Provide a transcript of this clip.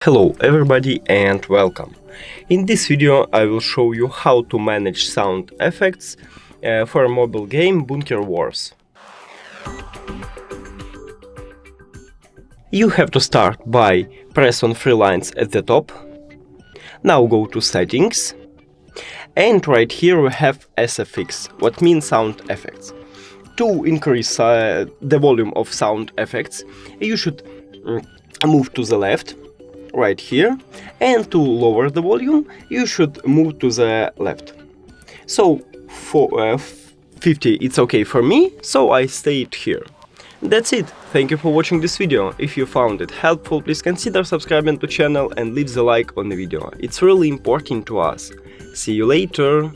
Hello everybody and welcome. In this video I will show you how to manage sound effects for a mobile game Bunker Wars. You have to start by press on three lines at the top. Now go to settings and right here we have SFX, what means sound effects. To increase the volume of sound effects you should move to the left right here, and to lower the volume you should move to the left. So for 50 it's okay for me, so I stayed here. That's it. Thank you for watching this video. If you found it helpful, please consider subscribing to channel and leave the like on the video. It's really important to us. See you later.